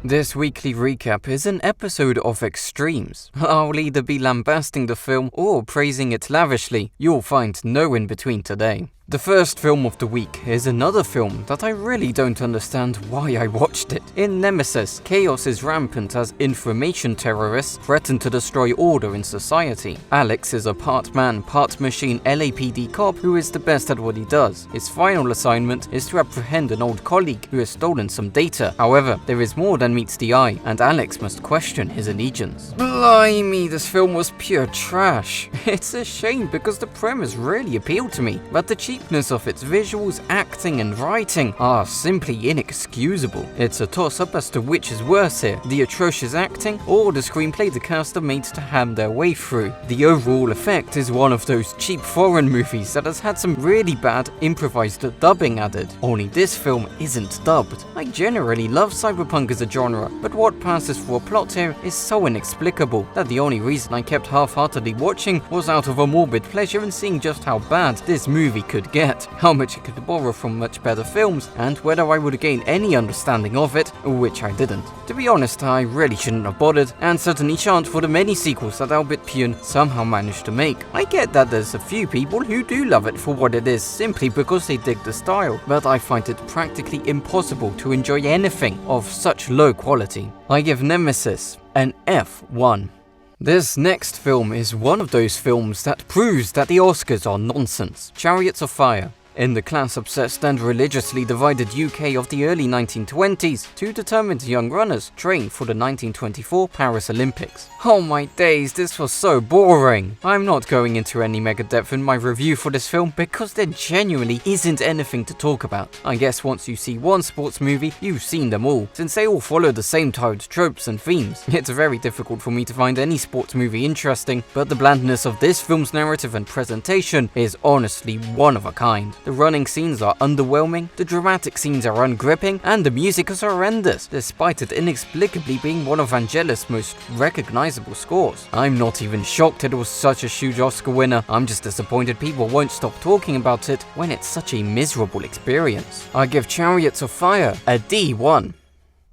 This weekly recap is an episode of Extremes. I'll either be lambasting the film or praising it lavishly. You'll find no in between today. The first film of the week is another film that I really don't understand why I watched it. In Nemesis, chaos is rampant as information terrorists threaten to destroy order in society. Alex is a part man, part machine LAPD cop who is the best at what he does. His final assignment is to apprehend an old colleague who has stolen some data. However, there is more than meets the eye, and Alex must question his allegiance. Blimey, this film was pure trash. It's a shame because the premise really appealed to me, but the cheapness of its visuals, acting and writing are simply inexcusable. It's a toss-up as to which is worse here, the atrocious acting or the screenplay the cast are made to ham their way through. The overall effect is one of those cheap foreign movies that has had some really bad improvised dubbing added. Only this film isn't dubbed. I generally love cyberpunk as a genre, but what passes for a plot here is so inexplicable that the only reason I kept half-heartedly watching was out of a morbid pleasure in seeing just how bad this movie could get, how much it could borrow from much better films, and whether I would gain any understanding of it, which I didn't. To be honest, I really shouldn't have bothered, and certainly shan't for the many sequels that Albert Pune somehow managed to make. I get that there's a few people who do love it for what it is simply because they dig the style, but I find it practically impossible to enjoy anything of such low quality. I give Nemesis an F1. This next film is one of those films that proves that the Oscars are nonsense. Chariots of Fire. In the class-obsessed and religiously divided UK of the early 1920s, two determined young runners trained for the 1924 Paris Olympics. Oh my days, this was so boring. I'm not going into any mega depth in my review for this film because there genuinely isn't anything to talk about. I guess once you see one sports movie, you've seen them all, since they all follow the same tired tropes and themes. It's very difficult for me to find any sports movie interesting, but the blandness of this film's narrative and presentation is honestly one of a kind. The running scenes are underwhelming, the dramatic scenes are ungripping, and the music is horrendous, despite it inexplicably being one of Vangelis' most recognizable scores. I'm not even shocked it was such a huge Oscar winner, I'm just disappointed people won't stop talking about it when it's such a miserable experience. I give Chariots of Fire a D1.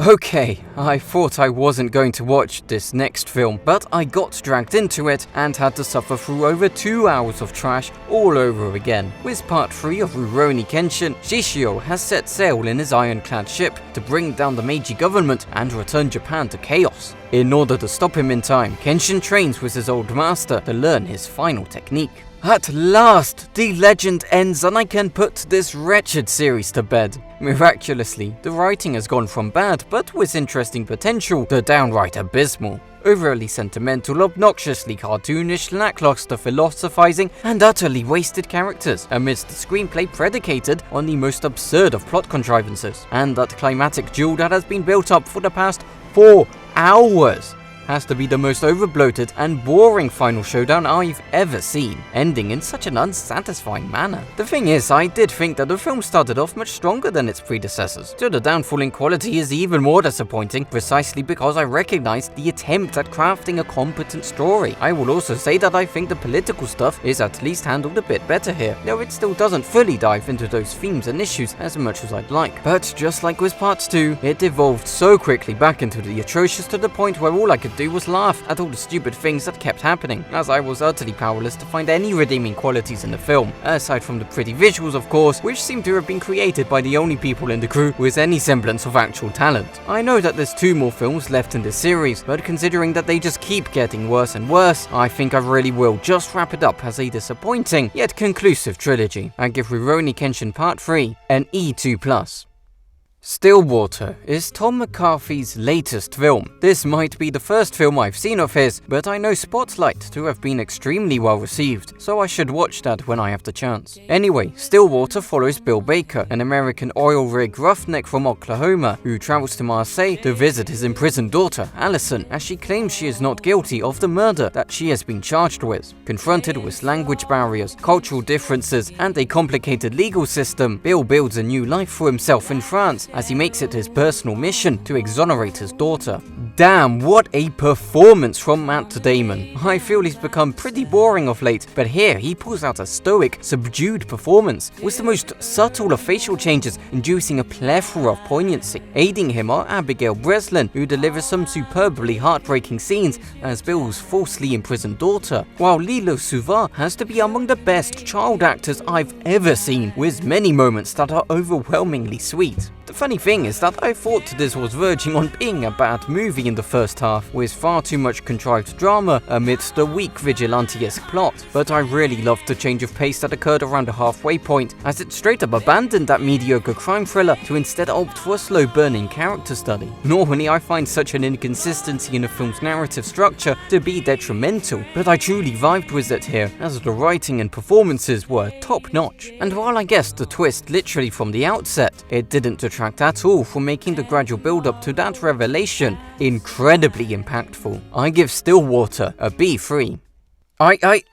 Okay, I thought I wasn't going to watch this next film, but I got dragged into it and had to suffer through over 2 hours of trash all over again. With part 3 of Rurouni Kenshin, Shishio has set sail in his ironclad ship to bring down the Meiji government and return Japan to chaos. In order to stop him in time, Kenshin trains with his old master to learn his final technique. At last, the legend ends and I can put this wretched series to bed. Miraculously, the writing has gone from bad, but with interesting potential, to downright abysmal. Overly sentimental, obnoxiously cartoonish, lackluster philosophizing, and utterly wasted characters, amidst the screenplay predicated on the most absurd of plot contrivances. And that climatic duel that has been built up for the past 4 hours has to be the most overbloated and boring final showdown I've ever seen, ending in such an unsatisfying manner. The thing is, I did think that the film started off much stronger than its predecessors, so the downfall in quality is even more disappointing precisely because I recognized the attempt at crafting a competent story. I will also say that I think the political stuff is at least handled a bit better here, though it still doesn't fully dive into those themes and issues as much as I'd like. But just like with parts 2, it devolved so quickly back into the atrocious to the point where all I could do was laugh at all the stupid things that kept happening, as I was utterly powerless to find any redeeming qualities in the film, aside from the pretty visuals of course, which seem to have been created by the only people in the crew with any semblance of actual talent. I know that there's 2 more films left in this series, but considering that they just keep getting worse and worse, I think I really will just wrap it up as a disappointing yet conclusive trilogy. I give Rurouni Kenshin Part 3 an E2+. Stillwater is Tom McCarthy's latest film. This might be the first film I've seen of his, but I know Spotlight to have been extremely well received, so I should watch that when I have the chance. Anyway, Stillwater follows Bill Baker, an American oil rig roughneck from Oklahoma who travels to Marseille to visit his imprisoned daughter, Allison, as she claims she is not guilty of the murder that she has been charged with. Confronted with language barriers, cultural differences, and a complicated legal system, Bill builds a new life for himself in France as he makes it his personal mission to exonerate his daughter. Damn, what a performance from Matt Damon. I feel he's become pretty boring of late, but here he pulls out a stoic, subdued performance with the most subtle of facial changes, inducing a plethora of poignancy. Aiding him are Abigail Breslin, who delivers some superbly heartbreaking scenes as Bill's falsely imprisoned daughter, while Lilo Suvar has to be among the best child actors I've ever seen, with many moments that are overwhelmingly sweet. The funny thing is that I thought this was verging on being a bad movie in the first half, with far too much contrived drama amidst a weak vigilante-esque plot, but I really loved the change of pace that occurred around the halfway point, as it straight up abandoned that mediocre crime thriller to instead opt for a slow-burning character study. Normally I find such an inconsistency in a film's narrative structure to be detrimental, but I truly vibed with it here, as the writing and performances were top-notch. And while I guessed the twist literally from the outset, it didn't detract at all from making the gradual build-up to that revelation incredibly impactful. I give Stillwater a B3.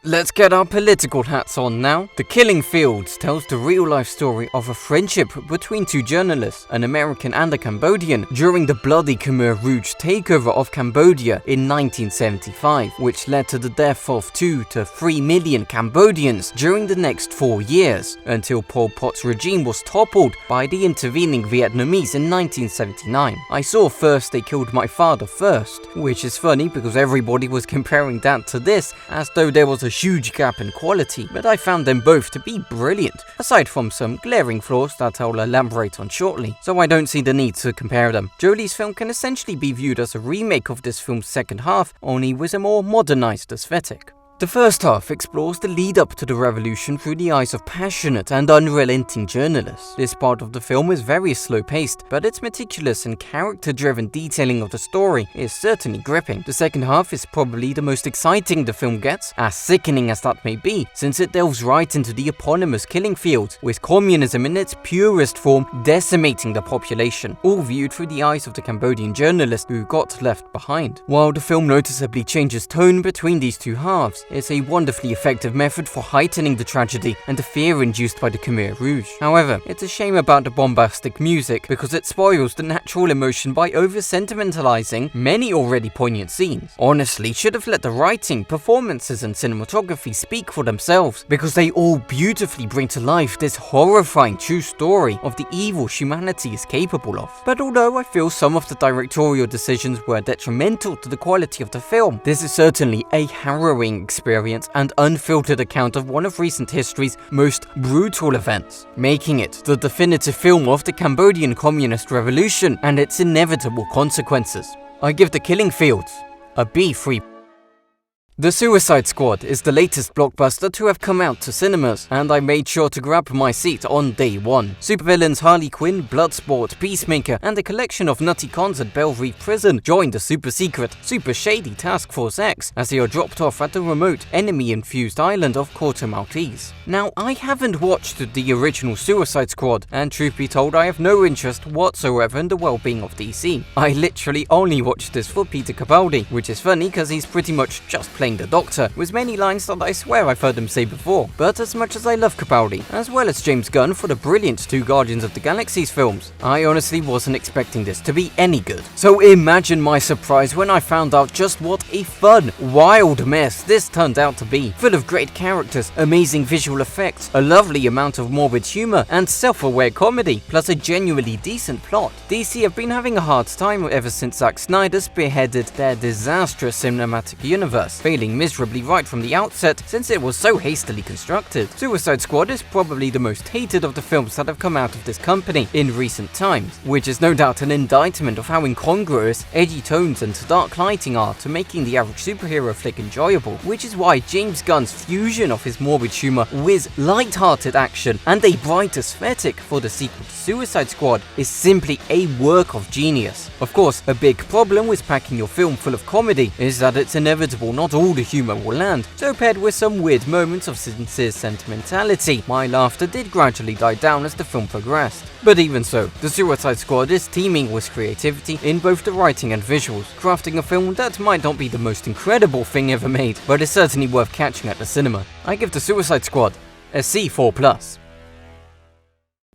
Let's get our political hats on now. The Killing Fields tells the real-life story of a friendship between two journalists, an American and a Cambodian, during the bloody Khmer Rouge takeover of Cambodia in 1975, which led to the death of 2 to 3 million Cambodians during the next 4 years, until Pol Pot's regime was toppled by the intervening Vietnamese in 1979. I saw First They Killed My Father First, which is funny because everybody was comparing that to this, as though there was a huge gap in quality, but I found them both to be brilliant, aside from some glaring flaws that I'll elaborate on shortly, so I don't see the need to compare them. Jolie's film can essentially be viewed as a remake of this film's second half, only with a more modernized aesthetic. The first half explores the lead-up to the revolution through the eyes of passionate and unrelenting journalists. This part of the film is very slow-paced, but its meticulous and character-driven detailing of the story is certainly gripping. The second half is probably the most exciting the film gets, as sickening as that may be, since it delves right into the eponymous killing fields, with communism in its purest form decimating the population, all viewed through the eyes of the Cambodian journalist who got left behind. While the film noticeably changes tone between these two halves, it's a wonderfully effective method for heightening the tragedy and the fear induced by the Khmer Rouge. However, it's a shame about the bombastic music, because it spoils the natural emotion by over-sentimentalizing many already poignant scenes. Honestly, should have let the writing, performances and cinematography speak for themselves, because they all beautifully bring to life this horrifying true story of the evil humanity is capable of. But although I feel some of the directorial decisions were detrimental to the quality of the film, this is certainly a harrowing experience and unfiltered account of one of recent history's most brutal events, making it the definitive film of the Cambodian Communist Revolution and its inevitable consequences. I give The Killing Fields a B3. The Suicide Squad is the latest blockbuster to have come out to cinemas, and I made sure to grab my seat on day one. Supervillains Harley Quinn, Bloodsport, Peacemaker, and a collection of nutty cons at Belle Reve Prison join the super secret, super shady Task Force X as they are dropped off at the remote, enemy-infused island of Corto Maltese. Now, I haven't watched the original Suicide Squad, and truth be told, I have no interest whatsoever in the well-being of DC. I literally only watched this for Peter Capaldi, which is funny because he's pretty much just playing the Doctor, with many lines that I swear I've heard him say before. But as much as I love Capaldi, as well as James Gunn for the brilliant 2 Guardians of the Galaxies films, I honestly wasn't expecting this to be any good. So imagine my surprise when I found out just what a fun, wild mess this turned out to be, full of great characters, amazing visual effects, a lovely amount of morbid humor, and self-aware comedy, plus a genuinely decent plot. DC have been having a hard time ever since Zack Snyder spearheaded their disastrous cinematic universe, failing miserably right from the outset since it was so hastily constructed. Suicide Squad is probably the most hated of the films that have come out of this company in recent times, which is no doubt an indictment of how incongruous edgy tones and dark lighting are to making the average superhero flick enjoyable, which is why James Gunn's fusion of his morbid humor with light-hearted action and a bright aesthetic for the sequel to Suicide Squad is simply a work of genius. Of course, a big problem with packing your film full of comedy is that it's inevitable not all the humor will land, so paired with some weird moments of sincere sentimentality, my laughter did gradually die down as the film progressed. But even so, the Suicide Squad is teeming with creativity in both the writing and visuals, crafting a film that might not be the most incredible thing ever made, but is certainly worth catching at the cinema. I give the Suicide Squad a C4+.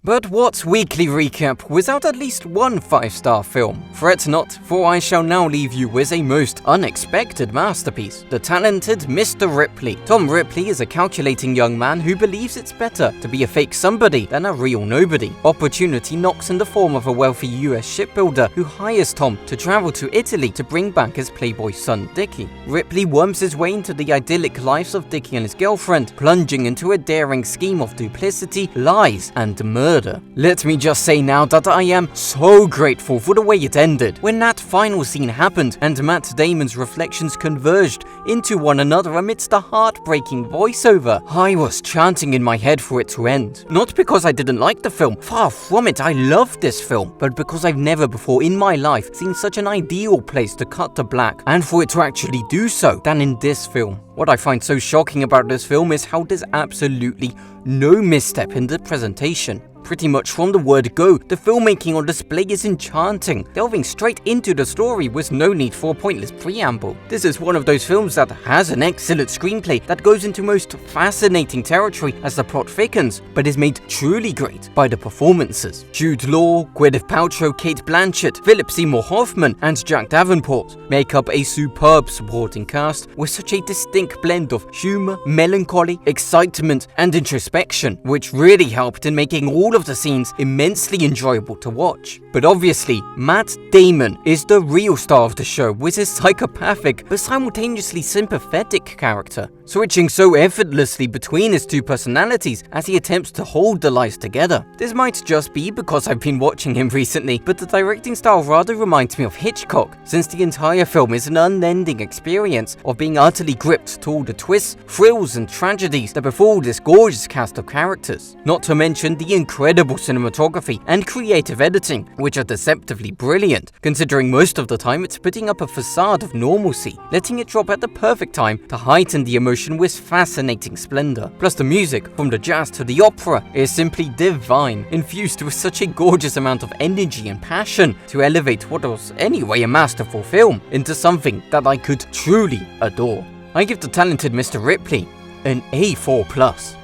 But what's weekly recap without at least one 5-star film? Fret not, for I shall now leave you with a most unexpected masterpiece, The Talented Mr. Ripley. Tom Ripley is a calculating young man who believes it's better to be a fake somebody than a real nobody. Opportunity knocks in the form of a wealthy US shipbuilder who hires Tom to travel to Italy to bring back his playboy son Dickie. Ripley worms his way into the idyllic lives of Dickie and his girlfriend, plunging into a daring scheme of duplicity, lies, and murder. Let me just say now that I am so grateful for the way it ended, when that final scene happened and Matt Damon's reflections converged into one another amidst a heartbreaking voiceover. I was chanting in my head for it to end, not because I didn't like the film, far from it, I loved this film, but because I've never before in my life seen such an ideal place to cut to black, and for it to actually do so, than in this film. What I find so shocking about this film is how there's absolutely no misstep in the presentation. Pretty much from the word go, the filmmaking on display is enchanting, delving straight into the story with no need for a pointless preamble. This is one of those films that has an excellent screenplay that goes into most fascinating territory as the plot thickens, but is made truly great by the performances. Jude Law, Gwyneth Paltrow, Kate Blanchett, Philip Seymour Hoffman, and Jack Davenport make up a superb supporting cast with such a distinct blend of humor, melancholy, excitement, and introspection, which really helped in making all of the scenes immensely enjoyable to watch. But obviously, Matt Damon is the real star of the show with his psychopathic but simultaneously sympathetic character, switching so effortlessly between his two personalities as he attempts to hold the lies together. This might just be because I've been watching him recently, but the directing style rather reminds me of Hitchcock, since the entire film is an unending experience of being utterly gripped to all the twists, thrills, and tragedies that befall this gorgeous cast of characters. Not to mention the incredible cinematography and creative editing, which are deceptively brilliant, considering most of the time it's putting up a facade of normalcy, letting it drop at the perfect time to heighten the emotion with fascinating splendor. Plus the music, from the jazz to the opera, is simply divine, infused with such a gorgeous amount of energy and passion to elevate what was anyway a masterful film into something that I could truly adore. I give The Talented Mr. Ripley an A4+.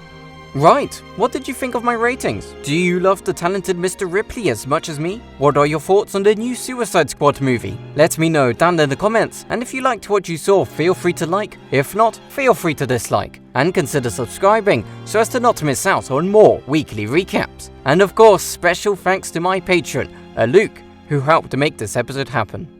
Right, what did you think of my ratings? Do you love The Talented Mr. Ripley as much as me? What are your thoughts on the new Suicide Squad movie? Let me know down in the comments, and if you liked what you saw, feel free to like. If not, feel free to dislike. And consider subscribing so as to not miss out on more weekly recaps. And of course, special thanks to my patron, Luke, who helped to make this episode happen.